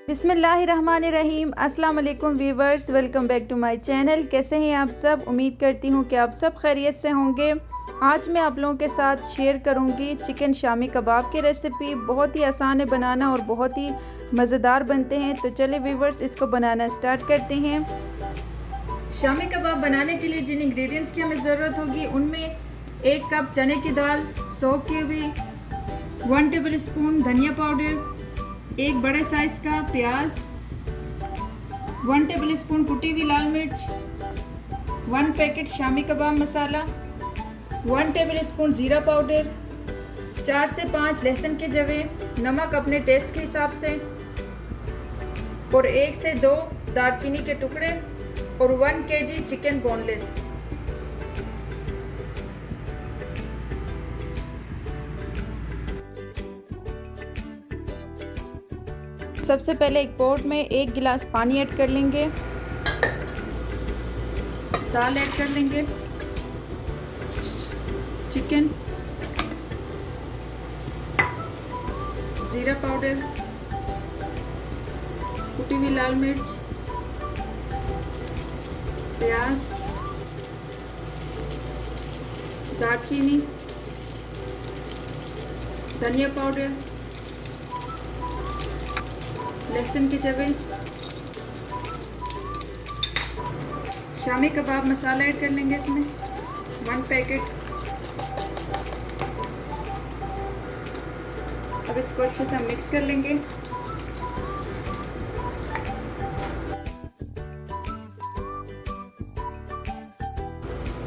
बिस्मिल्लाहिर्रहमानिर्रहीम। अस्सलाम वालेकुम viewers, welcome back to my channel. कैसे हैं आप सब? उम्मीद करती हूँ कि आप सब खैरियत से होंगे। आज मैं आप लोगों के साथ शेयर करूँगी चिकन शामी कबाब की रेसिपी। बहुत ही आसान है बनाना और बहुत ही मज़ेदार बनते हैं। तो चले वीवर्स, इसको बनाना स्टार्ट करते हैं। शामी कबाब बनाने के लिए जिन इंग्रेडिएंट्स की हमें ज़रूरत होगी उनमें 1 कप चने की दाल सोक की हुई, 1 टेबल स्पून धनिया पाउडर, 1 बड़े साइज़ का प्याज, 1 टेबल स्पून कुटी हुई लाल मिर्च, 1 पैकेट शामी कबाब मसाला, 1 टेबल स्पून ज़ीरा पाउडर, 4 से 5 लहसुन के जवे, नमक अपने टेस्ट के हिसाब से, और 1 से 2 दालचीनी के टुकड़े और 1 kg चिकन बोनलेस। सबसे पहले एक पॉट में 1 गिलास पानी ऐड कर लेंगे, दाल ऐड कर लेंगे, चिकन, ज़ीरा पाउडर, कुटी हुई लाल मिर्च, प्याज, दालचीनी, धनिया पाउडर, लहसुन के जवे, शामी कबाब मसाला ऐड कर लेंगे इसमें 1 पैकेट। अब इसको अच्छे से मिक्स कर लेंगे।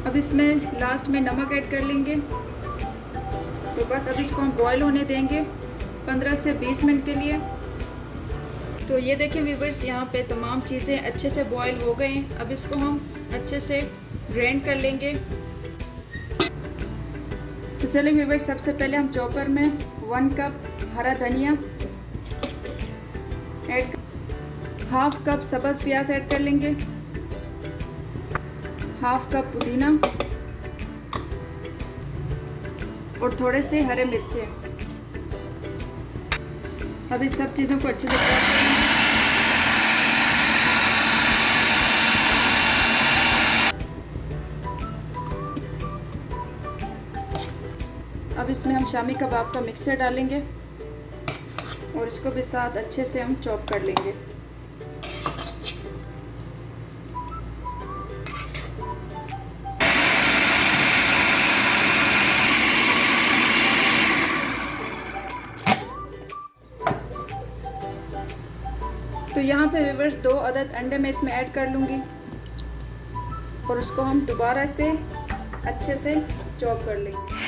अब इसमें लास्ट में नमक ऐड कर लेंगे। तो बस अब इसको हम बॉईल होने देंगे 15 से 20 मिनट के लिए। तो ये देखें व्यूवर्स, यहाँ पे तमाम चीज़ें अच्छे से बॉईल हो गए हैं। अब इसको हम अच्छे से ग्राइंड कर लेंगे। तो चलिए व्यूवर्स, सबसे पहले हम चॉपर में 1 कप हरा धनिया ऐड, 1/2 कप सब्ज़ प्याज ऐड कर लेंगे, 1/2 कप पुदीना और थोड़े से हरे मिर्चे। अब इस सब चीज़ों को अच्छे से फ्राई करेंगे। अब इसमें हम शामी कबाब का मिक्सचर डालेंगे और इसको भी साथ अच्छे से हम चॉप कर लेंगे। तो यहाँ पे व्यूअर्स 2 अदद अंडे मैं इसमें ऐड कर लूँगी और उसको हम दोबारा से अच्छे से चॉप कर लेंगे।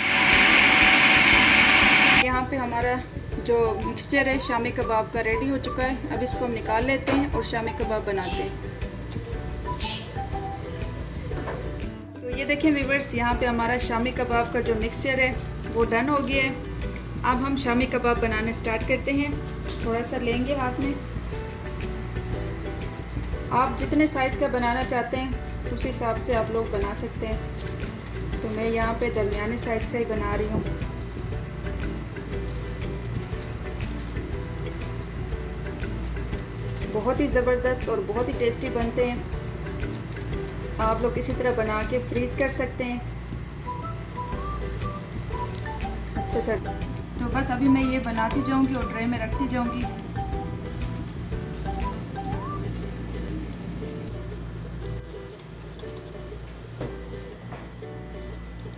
यहाँ पे हमारा जो मिक्सचर है शामी कबाब का रेडी हो चुका है। अब इसको हम निकाल लेते हैं और शामी कबाब बनाते हैं। तो ये देखें व्यूअर्स, यहाँ पे हमारा शामी कबाब का जो मिक्सचर है वो डन हो गया है। अब हम शामी कबाब बनाने स्टार्ट करते हैं। थोड़ा सा लेंगे हाथ में। आप जितने साइज़ का बनाना चाहते हैं उस हिसाब से आप लोग बना सकते हैं। तो मैं यहाँ पे दरमियाने साइज़ का ही बना रही हूँ। बहुत ही ज़बरदस्त और बहुत ही टेस्टी बनते हैं। आप लोग इसी तरह बना के फ्रीज़ कर सकते हैं अच्छे से। तो बस अभी मैं ये बनाती जाऊँगी और ट्रे में रखती जाऊँगी।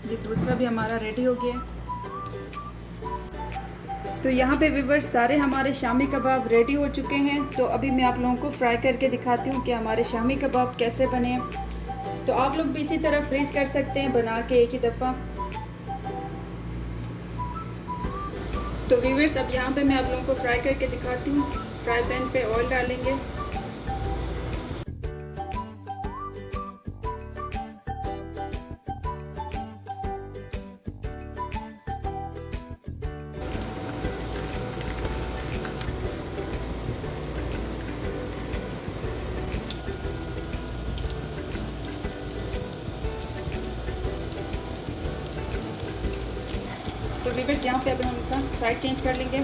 ये दूसरा भी हमारा रेडी हो गया। तो यहाँ पे व्यूअर्स सारे हमारे शामी कबाब रेडी हो चुके हैं। तो अभी मैं आप लोगों को फ्राई करके दिखाती हूँ कि हमारे शामी कबाब कैसे बने। तो आप लोग भी इसी तरह फ्रीज़ कर सकते हैं बना के एक ही दफ़ा। तो व्यूअर्स अब यहाँ पे मैं आप लोगों को फ्राई करके दिखाती हूँ। फ्राई पैन पे ऑयल डालेंगे, तो व्यूअर्स यहाँ पे अब हम इनका साइड चेंज कर लेंगे।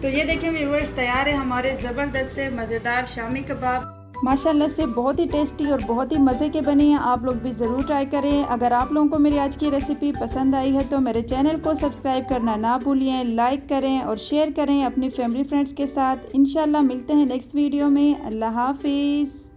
तो ये देखें व्यूअर्स, तैयार है हमारे ज़बरदस्त से मज़ेदार शामी कबाब। माशाल्लाह से बहुत ही टेस्टी और बहुत ही मज़े के बने हैं। आप लोग भी ज़रूर ट्राई करें। अगर आप लोगों को मेरी आज की रेसिपी पसंद आई है तो मेरे चैनल को सब्सक्राइब करना ना भूलिए, लाइक करें और शेयर करें अपनी फैमिली फ्रेंड्स के साथ। इंशाल्लाह मिलते हैं नेक्स्ट वीडियो में। अल्लाह हाफिज़।